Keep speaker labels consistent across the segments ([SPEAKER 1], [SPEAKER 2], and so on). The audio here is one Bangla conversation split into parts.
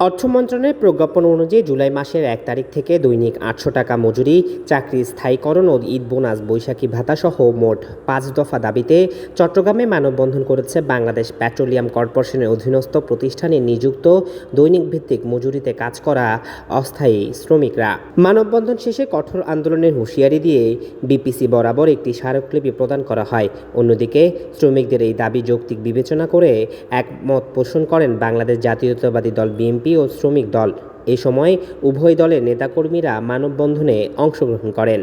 [SPEAKER 1] অর্থ মন্ত্রণালয়ের প্রজ্ঞাপন অনুযায়ী জুলাই মাসের ১ তারিখ থেকে দৈনিক ৮০০ টাকা মজুরি, চাকরির স্থায়ীকরণ ও ঈদ বোনাস, বৈশাখী ভাতাসহ মোট ৫ দফা দাবিতে চট্টগ্রামে মানববন্ধন করেছে বাংলাদেশ পেট্রোলিয়াম কর্পোরেশনের অধীনস্থ প্রতিষ্ঠানে নিযুক্ত দৈনিক ভিত্তিক মজুরিতে কাজ করা অস্থায়ী শ্রমিকরা। মানববন্ধন শেষে কঠোর আন্দোলনের হুঁশিয়ারি দিয়ে বিপিসি বরাবর একটি স্মারকলিপি প্রদান করা হয়। অন্যদিকে শ্রমিকদের এই দাবি যৌক্তিক বিবেচনা করে একমত পোষণ করেন বাংলাদেশ জাতীয়তাবাদী দল বিএনপি ও শ্রমিক দল। এ সময় উভয় দলের নেতাকর্মীরা মানববন্ধনে অংশগ্রহণ করেন।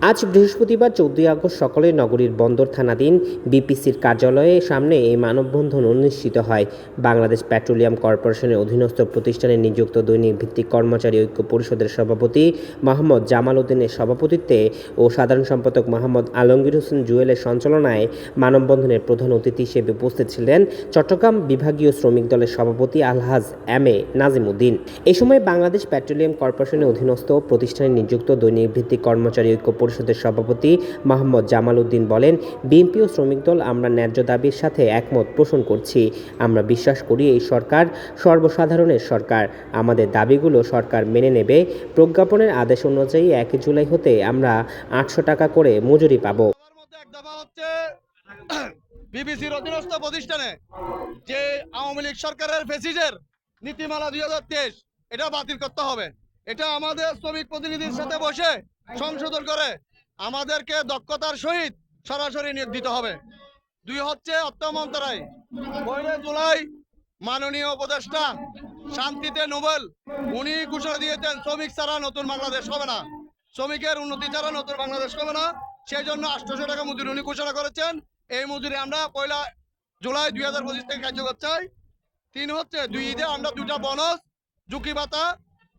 [SPEAKER 1] আজ বৃহস্পতিবার ১৪ আগস্ট সকালে নগরীর বন্দর থানাধীন বিপিসির কার্যালয়ের সামনে এই মানববন্ধন অনুষ্ঠিত হয়। বাংলাদেশ পেট্রোলিয়াম কর্পোরেশনের অধীনস্থ প্রতিষ্ঠানে নিযুক্ত দৈনিক ভিত্তিক কর্মচারী ঐক্য পরিষদের সভাপতি মোহাম্মদ জামাল উদ্দিনের সভাপতিত্বে ও সাধারণ সম্পাদক মোহাম্মদ আলমগীর হোসেন জুয়েলের সঞ্চালনায় মানববন্ধনের প্রধান অতিথি হিসেবে উপস্থিত ছিলেন চট্টগ্রাম বিভাগীয় শ্রমিক দলের সভাপতি আলহাজ এম এ নাজিম উদ্দিন। এ সময় বাংলাদেশ পেট্রোলিয়াম কর্পোরেশনের অধীনস্থ প্রতিষ্ঠানে নিযুক্ত দৈনিক ভিত্তিক কর্মচারী ঐক্য পরিষদের সভাপতি মোহাম্মদ জামাল উদ্দিন বলেন, বিএনপি ও শ্রমিক দল আমরা ন্যায্য দাবির সাথে একমত পোষণ করছি। আমরা বিশ্বাস করি এই সরকার সর্বসাধারণের সরকার। আমাদের দাবিগুলো সরকার মেনে নেবে। প্রজ্ঞাপনের আদেশ অনুযায়ী ১ জুলাই হতে আমরা ৮০০ টাকা করে মজুরি পাব।
[SPEAKER 2] বিবিসির অধীনস্থ প্রতিষ্ঠানে যে আওয়ামী লীগ সরকারের ফেসিজের নীতিমালা ২০২৩ এটা বাতিল করতে হবে। এটা আমাদের শ্রমিক প্রতিনিধির সাথে বসে সংশোধন করে আমাদেরকে দক্ষতার সহিত সরাসরি নিয়োগ দিতে হবে। ২ হচ্ছে অর্থ মন্ত্রণালয় ১ জুলাই মাননীয় উপদেষ্টা শান্তিতে নোবেল উনি ঘোষণা দিয়েছেন শ্রমিক ছাড়া নতুন বাংলাদেশ হবে না, শ্রমিকের উন্নতি ছাড়া নতুন বাংলাদেশ হবে না। সেই জন্য ৮০০ টাকা মজুরি উনি ঘোষণা করেছেন। এই মজুরি আমরা ১ জুলাই ২০২৫ থেকে কার্যকর চাই। ৩ হচ্ছে ২ ঈদে আমরা ২টা বোনাস, ঝুঁকি ভাতা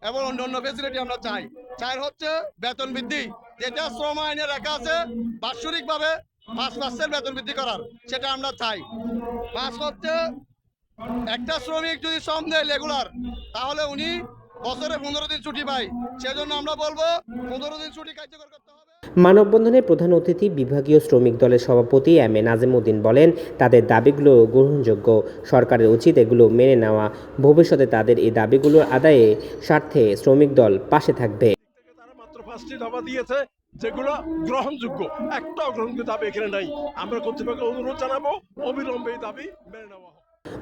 [SPEAKER 2] এবং অন্যান্য ফেসিলিটি আমরা চাই। ৪ হচ্ছে বেতন বৃদ্ধি, যেটা শ্রম আইনে রেখা আছে বাৎসরিকভাবে ৫% বেতন বৃদ্ধি করার, সেটা আমরা চাই। ৫ হচ্ছে একটা শ্রমিক যদি শ্রম দেয় রেগুলার, তাহলে উনি বছরে ১৫ দিন ছুটি পায়। সেজন্য আমরা বলবো ১৫ দিন ছুটি কার্যকর করতে হবে।
[SPEAKER 1] মানববন্ধনের প্রধান অতিথি বিভাগীয় শ্রমিক দলের সভাপতি এম এ নাজিম উদ্দিন বলেন, তাদের দাবিগুলো গ্রহণযোগ্য, সরকারের উচিত এগুলো মেনে নেওয়া। ভবিষ্যতে তাদের এই দাবিগুলোর আদায়ে স্বার্থে শ্রমিক দল পাশে থাকবে।
[SPEAKER 3] তারা মাত্র ৫টি দাবা দিয়েছে যেগুলো গ্রহণযোগ্য, একটা অগ্রহণযোগ্য দাবি এখানে নাই। আমরা কর্তৃপক্ষকে অনুরোধ জানাবো অবিলম্বে এই দাবি মেনে নেওয়া হোক।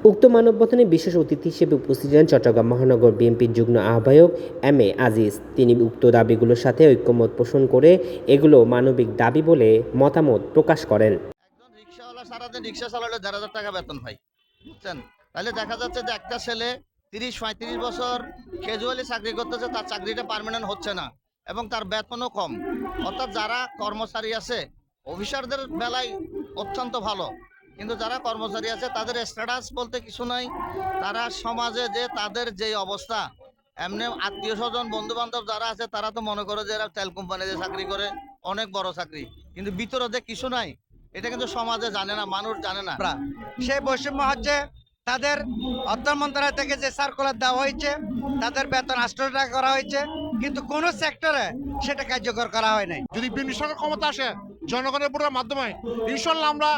[SPEAKER 1] উক্ত মানববন্ধনে বিশেষ অতিথি হিসেবে উপস্থিত ছিলেন চট্টগ্রাম মহানগর বিএনপির যুগ্ম আহ্বায়ক এম এ আজিজ। তিনি উক্ত দাবিগুলোর সাথে ঐক্যমত পোষণ করে এগুলো মানবিক দাবি বলে মতামত প্রকাশ করেন।
[SPEAKER 2] একজন রিক্সাওয়ালা সারাদিন রিক্সা চালালে ১,৫০০ টাকা বেতন পায়, বুঝছেন? তাহলে দেখা যাচ্ছে যে একটা ছেলে ৩০-৩৫ বছর ক্যাজুয়ালি চাকরি করতেছে, তার চাকরিটা পার্মানেন্ট হচ্ছে না এবং তার বেতনও কম। অর্থাৎ যারা কর্মচারী আছে অফিসারদের বেলায় অত্যন্ত ভালো, কিন্তু যারা কর্মচারী আছে তাদের স্ট্যাটাস বলতে কিছু নাই। তারা সমাজে যে তাদের যে অবস্থা, এমনি আত্মীয় স্বজন বন্ধু বান্ধব যারা আছে তারা তো মনে করে যে এরা তেল কোম্পানিতে চাকরি করে, অনেক বড় চাকরি, কিন্তু ভিতরে যে কিছু নাই এটা কিন্তু সমাজে জানে না, মানুষ জানে না।
[SPEAKER 4] সেই বৈষম্য হচ্ছে তাদের অর্থ মন্ত্রণালয় থেকে যে সার্কুলার দেওয়া হয়েছে, তাদের বেতন ৮০০ টাকা করা হয়েছে, কিন্তু কোন সেক্টরে সেটা কার্যকর করা হয় নাই।
[SPEAKER 5] যদি বিএনপি সরকার ক্ষমতা আসে জনগণের ভোটের মাধ্যমে, ইনশাল্লাহ আমরা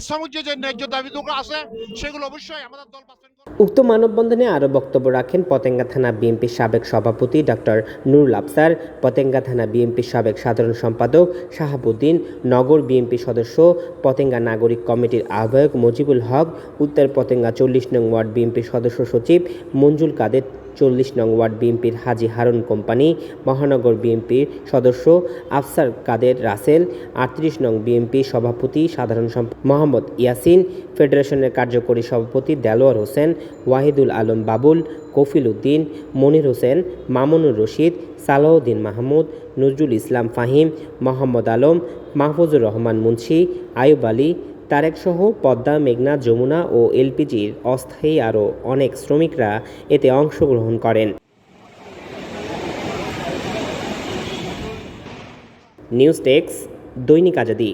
[SPEAKER 5] শ্রমিক যে ন্যায্য দাবিগুলো আছে সেগুলো অবশ্যই আমাদের দল বাস্তবায়ন করবে।
[SPEAKER 1] উক্ত মানববন্ধনে আরও বক্তব্য রাখেন পতেঙ্গা থানা বিএনপির সাবেক সভাপতি ডক্টর নুরুল আফসার, পতেঙ্গা থানা বিএনপির সাবেক সাধারণ সম্পাদক শাহাবুদ্দিন, নগর বিএনপি সদস্য, পতেঙ্গা নাগরিক কমিটির আহ্বায়ক মজিবুল হক, উত্তর পতেঙ্গা ৪০ নং ওয়ার্ড বিএনপির সদস্য সচিব মঞ্জুল কাদের, ৪০ নং ওয়ার্ড বিএনপির হাজী হারুন কোম্পানি, মহানগর বিএনপির সদস্য আফসার কাদের রাসেল, ৩৮ নং বিএনপি সভাপতি সাধারণ সম্পাদক মোহাম্মদ ইয়াসিন, ফেডারেশনের কার্যকরী সভাপতি দেলোয়ার হোসেন, ওয়াহিদুল আলম বাবুল, কফিল উদ্দিন, মনির হোসেন, মামুনুর রশিদ, সালাউদ্দিন মাহমুদ, নজরুল ইসলাম ফাহিম, মোহাম্মদ আলম, মাহফুজুর রহমান মুন্সি, আয়ুব আলী, তারেকসহ পদ্মা, মেঘনা, যমুনা ও এলপিজির অস্থায়ী আরও অনেক শ্রমিকরা এতে অংশগ্রহণ করেন। নিউজ ডেস্ক, দৈনিক আজাদী।